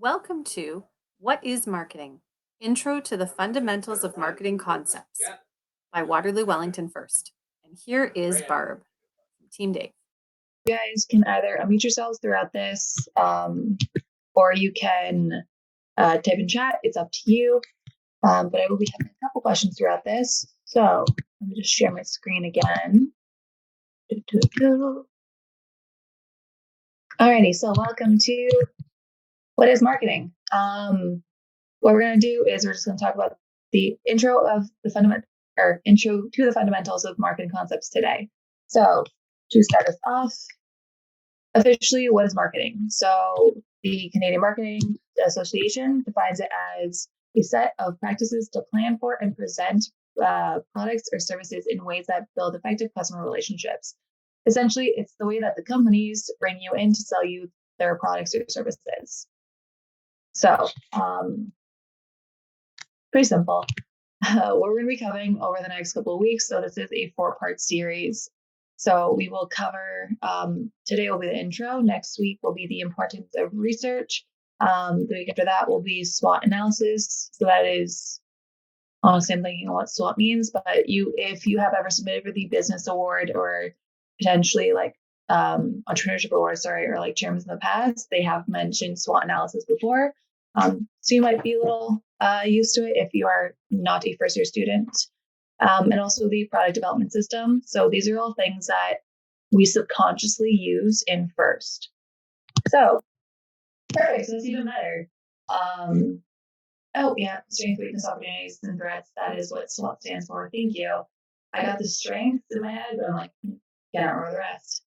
Welcome to What is Marketing? Intro to the Fundamentals of Marketing Concepts by Waterloo Wellington First. And here is Barb from Team Dave. You guys can either unmute yourselves throughout this, or you can type in chat. It's up to you. But I will be having a couple questions throughout this. So let me just share my screen again. Alrighty, so welcome to What is Marketing? What we're going to do is we're just going to talk about the intro to the fundamentals of marketing concepts today. So to start us off, officially, what is marketing? So the Canadian Marketing Association defines it as a set of practices to plan for and present products or services in ways that build effective customer relationships. Essentially, it's the way that the companies bring you in to sell you their products or services. So, pretty simple. What we're going to be covering over the next couple of weeks. So this is a 4-part series. So we will cover, today will be the intro. Next week will be the importance of research. The week after that will be SWOT analysis. So that is, honestly, I'm thinking what SWOT means, but if you have ever submitted for the business award or potentially like entrepreneurship award, or like chairmans in the past, they have mentioned SWOT analysis before. So you might be a little used to it if you are not a first-year student. And also the product development system. So these are all things that we subconsciously use in FIRST. So, perfect. So that's even better. Strengths, weakness, opportunities, and threats. That is what SWOT stands for. Thank you. I got the strengths in my head, but I'm like, can't remember the rest.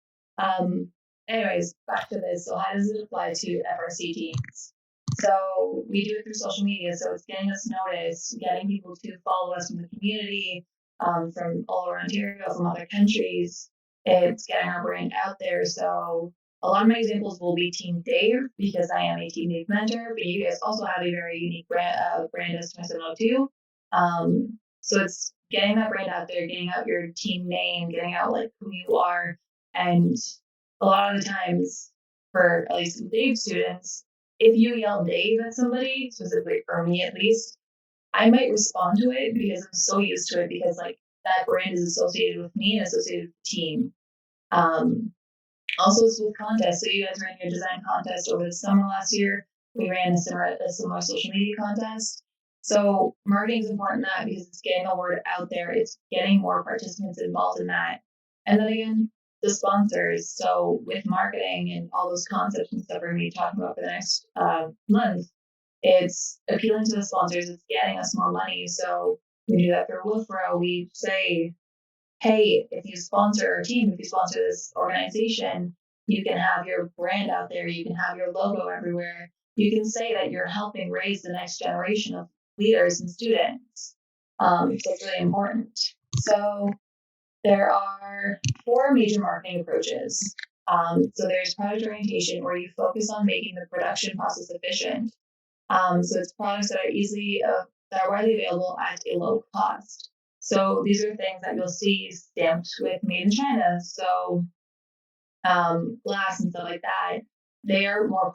Anyways, back to this. So how does it apply to FRC teams? So we do it through social media. So it's getting us noticed, getting people to follow us from the community, from all over Ontario, from other countries. It's getting our brand out there. So a lot of my examples will be Team Dave because I am a Team Dave mentor, but you guys also have a very unique brand as 2702. So it's getting that brand out there, getting out your team name, getting out like who you are. And a lot of the times, for at least Dave students, if you yell Dave at somebody, specifically for me at least, I might respond to it because I'm so used to it because like that brand is associated with me and associated with the team. Also, it's with contests. So you guys ran your design contest over the summer last year. We ran a similar social media contest. So marketing is important in that because it's getting the word out there. It's getting more participants involved in that. And then again, the sponsors. So with marketing and all those concepts and stuff we're going to be talking about for the next month, it's appealing to the sponsors. It's getting us more money. So we do that for Wolfrow. We say, hey, if you sponsor our team, if you sponsor this organization, you can have your brand out there. You can have your logo everywhere. You can say that you're helping raise the next generation of leaders and students. So it's really important. So there are 4 major marketing approaches. So there's product orientation, where you focus on making the production process efficient. So it's products that are widely available at a low cost. So these are things that you'll see stamped with Made in China. So glass and stuff like that. They are more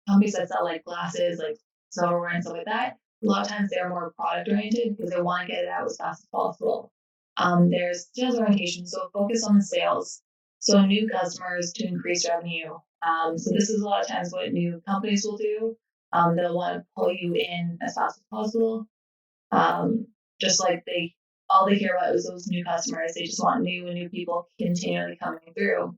companies that sell like glasses, like silverware and stuff like that. A lot of times they're more product oriented because they want to get it out as fast as possible. There's sales orientation, so focus on the sales. So new customers to increase revenue. So this is a lot of times what new companies will do. They'll want to pull you in as fast as possible. Just like all they care about is those new customers. They just want new people continually coming through.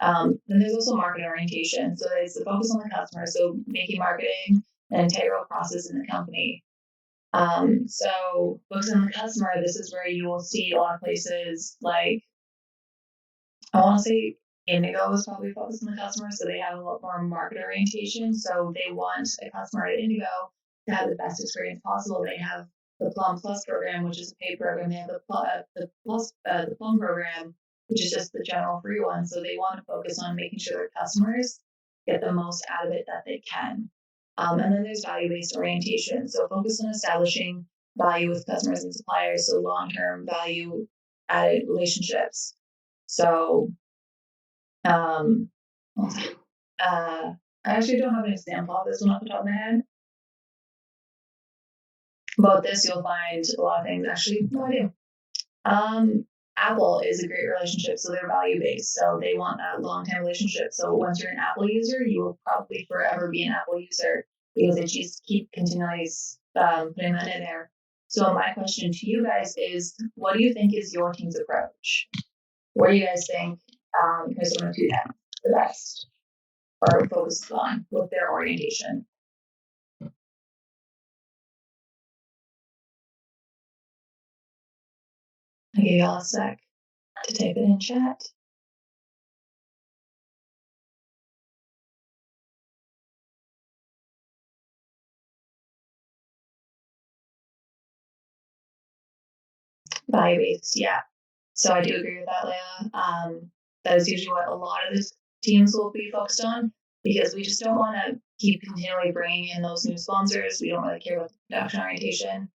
Then there's also market orientation. So it's the focus on the customer. So making marketing an integral process in the company. So focus on the customer. This is where you will see a lot of places like, I want to say Indigo is probably focused on the customer. So they have a lot more market orientation. So they want a customer at Indigo to have the best experience possible. They have the Plum Plus program, which is a paid program. They have the Plum program, which is just the general free one. So they want to focus on making sure their customers get the most out of it that they can. And then there's value-based orientation. So focus on establishing value with customers and suppliers. So long-term value-added relationships. So I'm I actually don't have an example of this one off the top of my head. But this, you'll find a lot of things. Actually, no, I do. Apple is a great relationship, so they're value based. So they want that long time relationship. So once you're an Apple user, you will probably forever be an Apple user because they just keep continually putting that in there. So my question to you guys is, what do you think is your team's approach? What do you guys think is going to do that the best or focus on with their orientation? I gave y'all a sec to type it in chat. Value based, yeah. So I do agree with that, Leah. That is usually what a lot of the teams will be focused on because we just don't want to keep continually bringing in those new sponsors. We don't really care about the production orientation.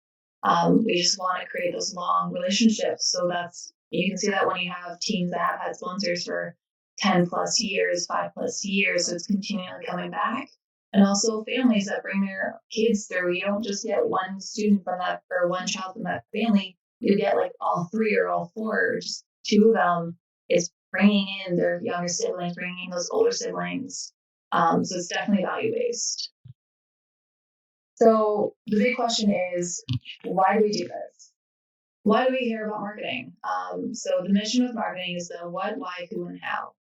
We just want to create those long relationships. So that's, you can see that when you have teams that have had sponsors for 10 plus years, 5 plus years, so it's continually coming back. And also families that bring their kids through. You don't just get one student from that or one child from that family. You get like all three or all four, or just two of them is bringing in their younger siblings, bringing in those older siblings. So it's definitely value based. So the big question is, why do we do this? Why do we care about marketing? So the mission with marketing is the what, why, who, and how.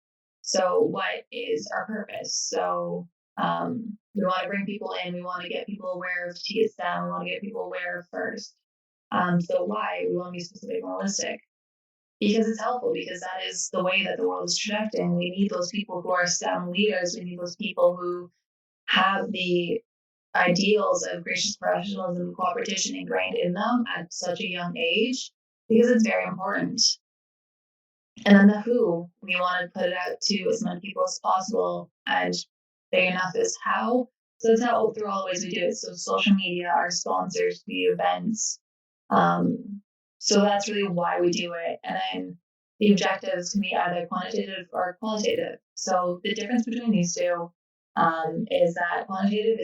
So what is our purpose? So we want to bring people in. We want to get people aware of TSM. We want to get people aware of FIRST. So why? We want to be specific and realistic. Because it's helpful, because that is the way that the world is trajecting. We need those people who are STEM leaders. We need those people who have the ideals of gracious professionalism and cooperation ingrained in them at such a young age, because it's very important. And then the who, we want to put it out to as many people as possible, and big enough is how. So that's how through all the ways we do it. So social media, our sponsors, the events. So that's really why we do it. And then the objectives can be either quantitative or qualitative. So the difference between these two is that quantitative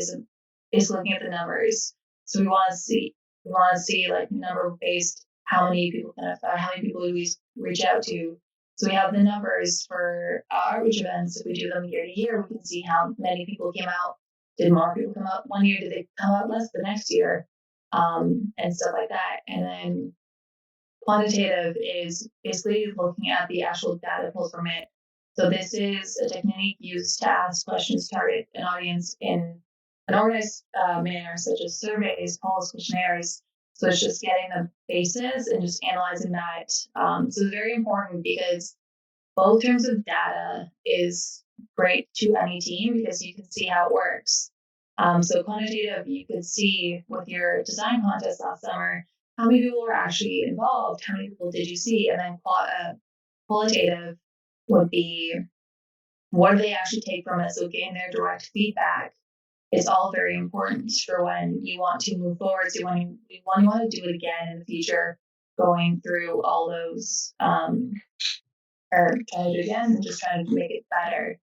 is looking at the numbers. So we want to see like number based how many people how many people do we reach out to. So we have the numbers for outreach events. If we do them year to year, we can see how many people came out. Did more people come out one year? Did they come out less the next year? And stuff like that. And then quantitative is basically looking at the actual data pulled from it. So this is a technique used to ask questions, target an audience in an organized manner, such as surveys, polls, questionnaires. So it's just getting the basis and just analyzing that. So it's very important because both terms of data is great to any team because you can see how it works. So quantitative, you could see with your design contest last summer, how many people were actually involved, how many people did you see, and then qualitative would be what do they actually take from it, so getting their direct feedback is all very important for when you want to move forward. So when you want to do it again in the future, going through all those or trying to do it again and just trying to make it better.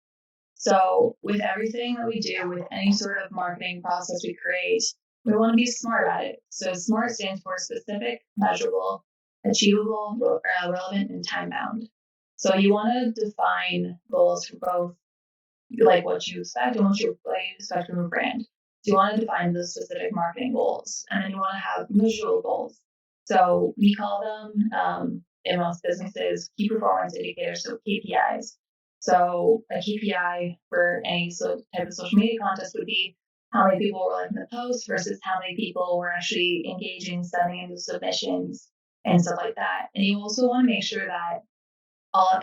So with everything that we do, with any sort of marketing process we create, we want to be smart at it. So SMART stands for specific, measurable, achievable, relevant, and time bound. So you want to define goals for both like what you expect and what you expect from a brand. So you want to define the specific marketing goals, and then you want to have measurable goals. So we call them in most businesses key performance indicators, so KPIs. So a KPI for any type of social media contest would be how many people were liking the post versus how many people were actually engaging, sending in the submissions and stuff like that. And you also want to make sure that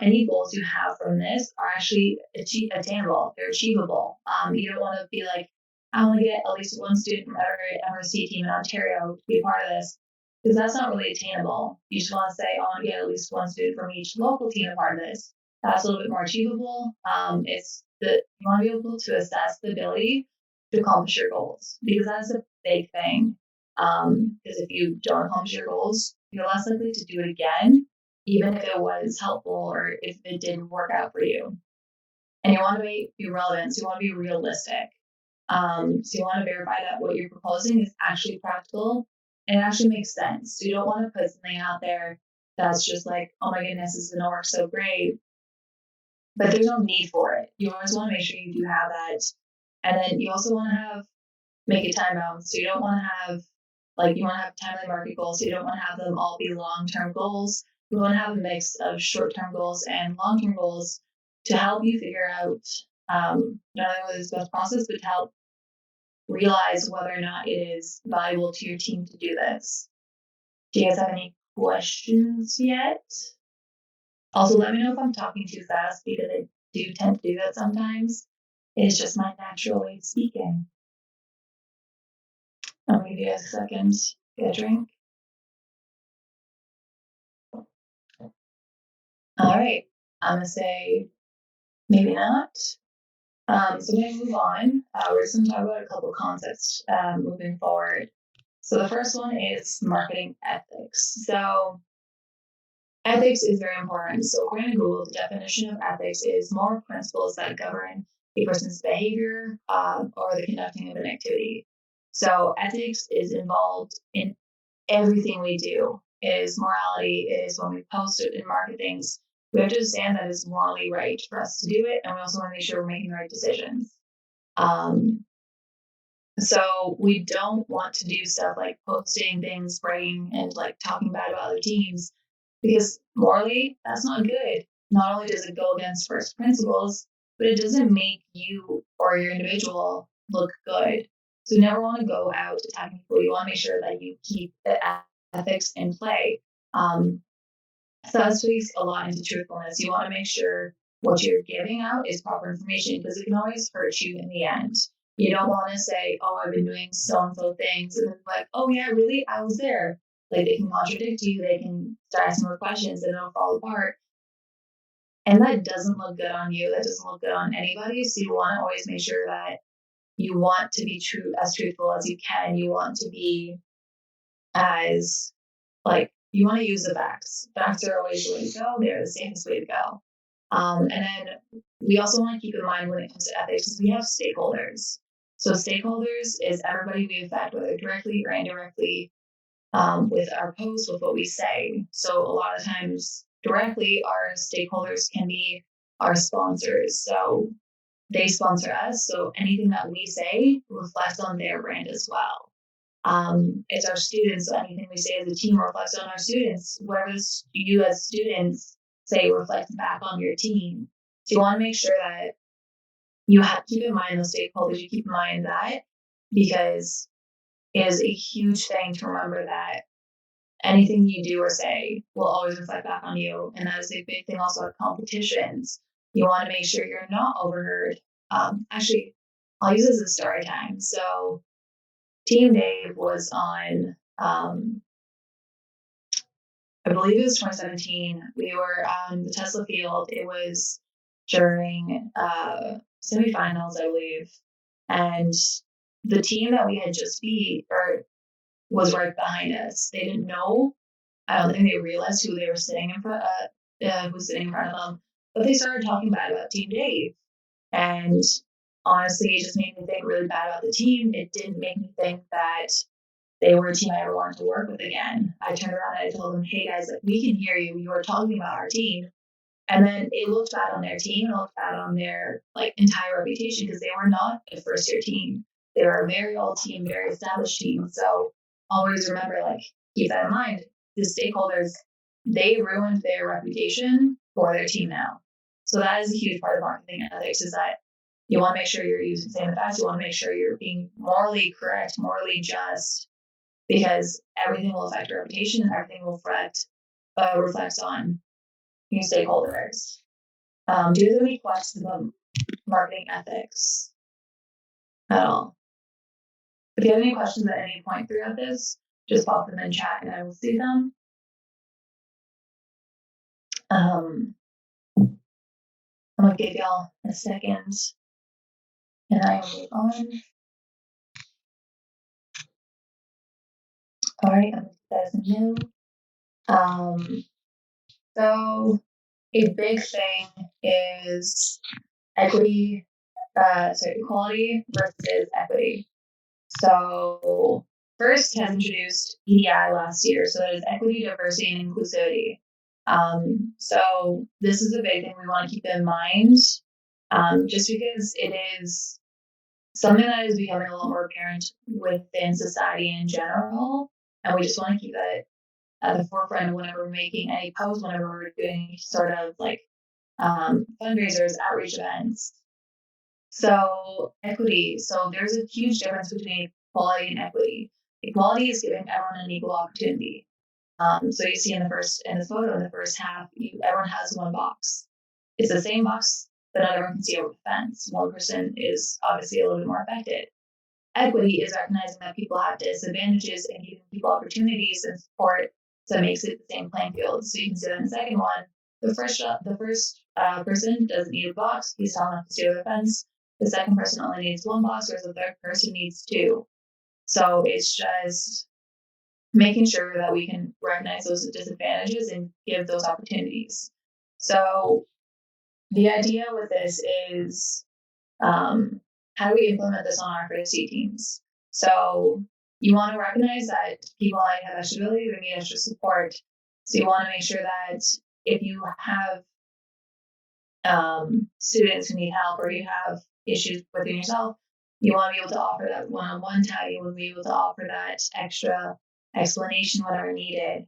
any goals you have from this are actually attainable. They're achievable. You don't want to be like, I want to get at least one student from every MRC team in Ontario to be a part of this, because that's not really attainable. You just want to say, I want to get at least one student from each local team a part of this. That's a little bit more achievable. You want to be able to assess the ability to accomplish your goals, because that's a big thing. Because if you don't accomplish your goals, you're less likely to do it again, even if it was helpful or if it didn't work out for you. And you want to be relevant, so you want to be realistic. So you want to verify that what you're proposing is actually practical and it actually makes sense. So you don't want to put something out there that's just like, oh my goodness, this is going to work so great, but there's no need for it. You always want to make sure you do have that. And then you also want to make it time bound. So you don't want to have, you want to have timely market goals. So you don't want to have them all be long term goals. You want to have a mix of short term goals and long term goals to help you figure out not only what is the best process, but to help realize whether or not it is valuable to your team to do this. Do you guys have any questions yet? Also, let me know if I'm talking too fast because I do tend to do that sometimes. It's just my natural way of speaking. I'm going to give you guys a second to get a drink. All right. I'm going to say maybe not. So I'm going to move on. We're just going to talk about a couple concepts moving forward. So the first one is marketing ethics. So ethics is very important. So according to Google, the definition of ethics is moral principles that govern a person's behavior or the conducting of an activity. So ethics is involved in everything we do. It is morality. It is when we post it and market things. We have to understand that it's morally right for us to do it, and we also want to make sure we're making the right decisions. So we don't want to do stuff like posting things, bragging, and talking bad about other teams, because morally that's not good. Not only does it go against first principles, but it doesn't make you or your individual look good. So you never want to go out attacking people. You want to make sure that you keep the ethics in play. So that speaks a lot into truthfulness. You want to make sure what you're giving out is proper information because it can always hurt you in the end. You don't want to say, oh, I've been doing so and so things. And then oh, yeah, really? I was there. They can contradict you. They can start asking more questions and it'll fall apart. And that doesn't look good on you. That doesn't look good on anybody. So you want to always make sure that you want to be as truthful as you can. You want to be as you want to use the facts. Facts are always the way to go. They're the safest way to go. And then we also want to keep in mind when it comes to ethics is we have stakeholders. So stakeholders is everybody we affect, whether directly or indirectly, with our posts, with what we say. So a lot of times directly, our stakeholders can be our sponsors. So they sponsor us. So anything that we say reflects on their brand as well. It's our students. So anything we say as a team reflects on our students. Whatever you as students say reflects back on your team. So you want to make sure that you keep in mind those stakeholders. You keep in mind that because it is a huge thing to remember that anything you do or say will always reflect back on you. And that is a big thing also at competitions. You want to make sure you're not overheard. Actually, I'll use this as story time. So Team Dave was on, I believe it was 2017. We were on the Tesla field. It was during semifinals, I believe. And the team that we had just beat was right behind us. They didn't know. I don't think they realized who they were sitting in front of, who was sitting in front of them. But they started talking bad about Team Dave. And honestly, it just made me think really bad about the team. It didn't make me think that they were a team I ever wanted to work with again. I turned around and I told them, hey guys, we can hear you. You were talking about our team. And then it looked bad on their team. It looked bad on their entire reputation because they were not a first year team. They were a very old team, very established team. So always remember, keep that in mind. The stakeholders, they ruined their reputation for their team now. So that is a huge part of marketing ethics is that you want to make sure you're using saying the facts. You want to make sure you're being morally correct, morally just, because everything will affect your reputation and everything will reflect on your stakeholders. Do you have any questions about marketing ethics at all? If you have any questions at any point throughout this, just pop them in chat and I will see them. I'm going to give y'all a second and I will move on. All right, I'm going to new. So a big thing is equality versus equity. So FIRST has introduced EDI last year, so that is equity, diversity, and inclusivity. So this is a big thing we want to keep in mind, just because it is something that is becoming a lot more apparent within society in general, and we just want to keep that at the forefront whenever we're making any posts, whenever we're doing sort of like fundraisers, outreach events. So equity. So there's a huge difference between equality and equity. Equality is giving everyone an equal opportunity. So you see in this photo, in the first half, everyone has one box. It's the same box, but not everyone can see over the fence. One person is obviously a little bit more affected. Equity is recognizing that people have disadvantages and giving people opportunities and support that makes it the same playing field. So you can see that in the second one. The first person doesn't need a box. He's tall enough to see over the fence. The second person only needs one box, whereas the third person needs two. So it's just making sure that we can recognize those disadvantages and give those opportunities. So the idea with this is how do we implement this on our FIRST teams? So you want to recognize that people might have extra ability, they need extra support. So you want to make sure that if you have students who need help or you have issues within yourself, you want to be able to offer that one-on-one time. You want to be able to offer that extra explanation whenever needed.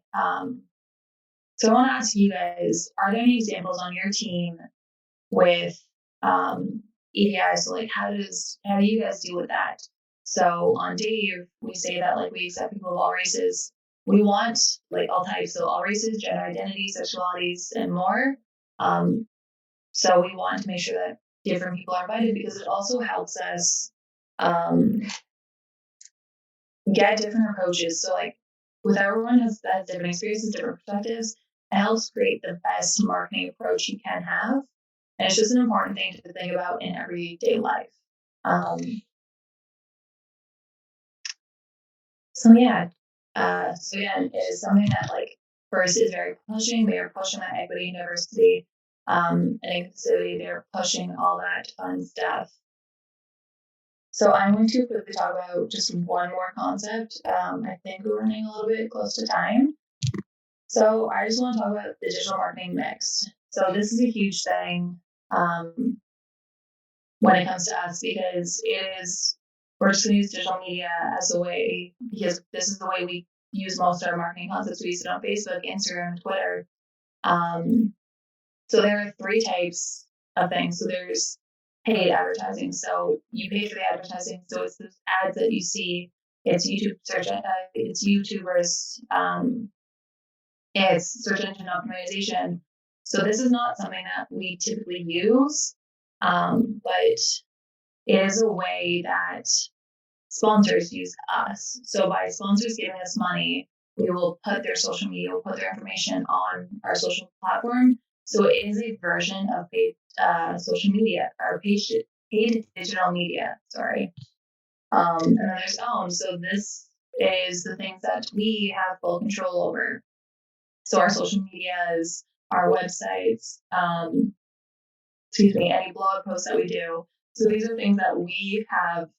So I want to ask you guys, are there any examples on your team with EDI? So like how do you guys deal with that? So on Dave, we say that like we accept people of all races. We want like all types, so all races, gender identities, sexualities, and more. So we want to make sure that different people are invited because it also helps us get different approaches. So like with everyone has different experiences, different perspectives, it helps create the best marketing approach you can have. And it's just an important thing to think about in everyday life. So again, it is something that like FIRST is very pushing. They are pushing that equity and diversity and inclusivity. They're pushing all that fun stuff. So I'm going to quickly talk about just one more concept. I think we're running a little bit close to time. So I just want to talk about the digital marketing mix. So this is a huge thing when it comes to us because we're just going to use digital media as a way, because this is the way we use most of our marketing concepts. We use it on Facebook, Instagram, Twitter. So there are three types of things. So there's paid advertising. So you pay for the advertising. So it's those ads that you see. It's YouTube search. It's YouTubers. It's search engine optimization. So this is not something that we typically use, but it is a way that sponsors use us. So by sponsors giving us money, we will put their social media, we'll put their information on our social platform. So it is a version of paid social media or paid digital media. Sorry. And then there's owned. So this is the things that we have full control over. So our social medias, our websites, any blog posts that we do. So these are things that we have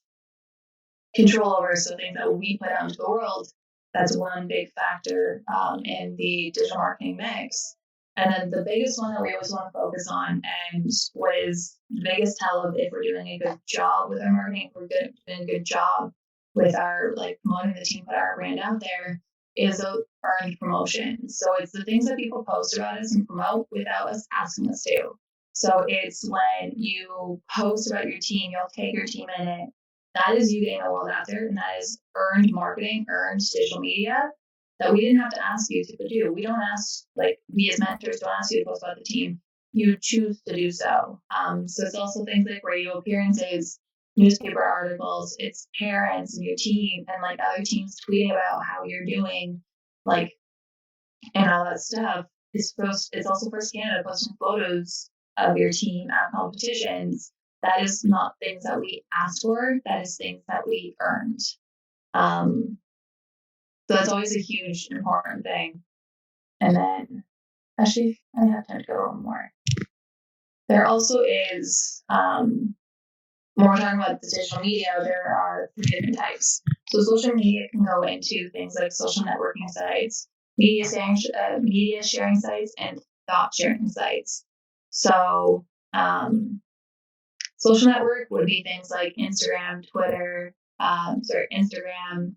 control over. So things that we put out into the world. That's one big factor in the digital marketing mix. And then the biggest one that we always want to focus on, and what is the biggest tell of if we're doing a good job with our marketing, if we're doing a good job with our like promoting the team, put our brand out there, is earned promotion. So it's the things that people post about us and promote without us asking us to. So it's when you post about your team, you'll take your team in it. That is you getting the world out there, and that is earned marketing, earned digital media that we didn't have to ask you to do. We don't ask, like we as mentors don't ask you to post about the team. You choose to do so. So it's also things like radio appearances, newspaper articles, it's parents and your team and like other teams tweeting about how you're doing, like, and all that stuff. It's also for Canada posting photos of your team at competitions. That is not things that we asked for. That is things that we earned. So that's always a huge, important thing. And then, actually, I have time to go one more. There also is, when we're talking about the digital media, there are three different types. So social media can go into things like social networking sites, media sharing sites, and thought sharing sites. So social network would be things like Instagram, Twitter, Instagram,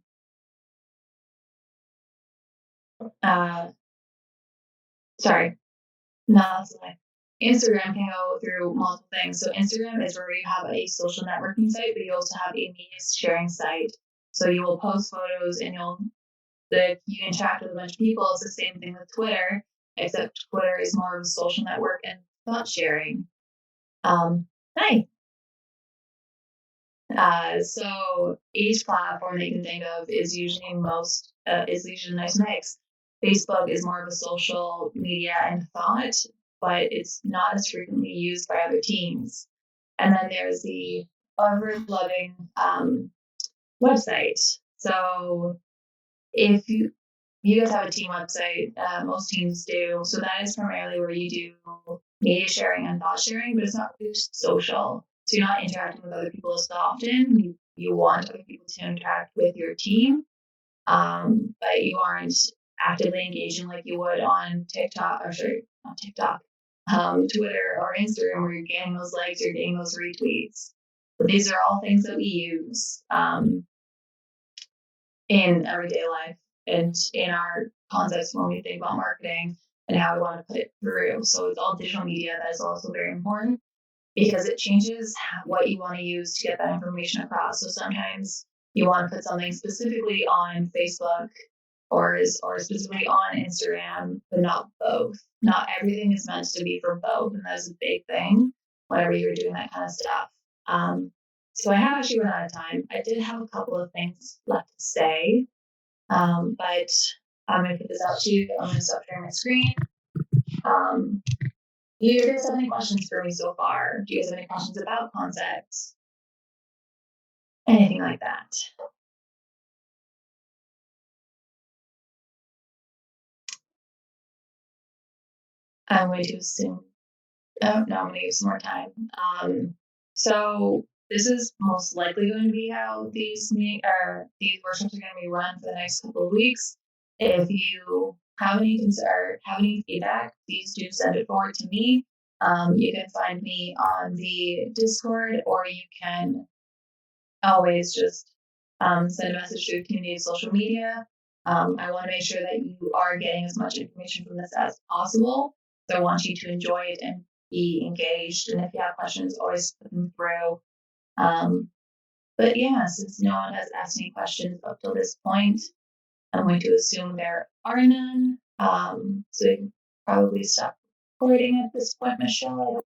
uh, sorry, no, that's a lie. Instagram can go through multiple things. So Instagram is where you have a social networking site, but you also have a media sharing site. So you will post photos and you interact with a bunch of people. It's the same thing with Twitter, except Twitter is more of a social network and thought sharing. Hi. So each platform they can think of is usually a nice mix. Facebook is more of a social media and thought, but it's not as frequently used by other teams. And then there's the ever loving website. So if you guys have a team website, most teams do. So that is primarily where you do media sharing and thought sharing, but it's not really social. So you're not interacting with other people as often. You want other people to interact with your team, but you aren't actively engaging like you would on TikTok, or sorry, not TikTok, Twitter or Instagram, where you're getting those likes, you're getting those retweets. But these are all things that we use in everyday life and in our concepts when we think about marketing and how we want to put it through. So it's all digital media that is also very important because it changes what you want to use to get that information across. So sometimes you want to put something specifically on Facebook or specifically on Instagram, but not both. Not everything is meant to be for both, and that's a big thing whenever you're doing that kind of stuff. So I have actually run out of time. I did have a couple of things left to say, but I'm going to put this out to you. I'm going to stop sharing my screen. Do you guys have any questions for me so far? Do you guys have any questions about concepts? Anything like that? I'm going to assume. Oh, no, I'm going to give some more time. So this is most likely going to be how these workshops are going to be run for the next couple of weeks. If you have any concern, have any feedback, please do send it forward to me. You can find me on the Discord, or you can always just send a message through community social media. I want to make sure that you are getting as much information from this as possible. So I want you to enjoy it and be engaged. And if you have questions, always put them through. But yeah, since no one has asked any questions up till this point, I'm going to assume there are none. So you can probably stop recording at this point, Michelle.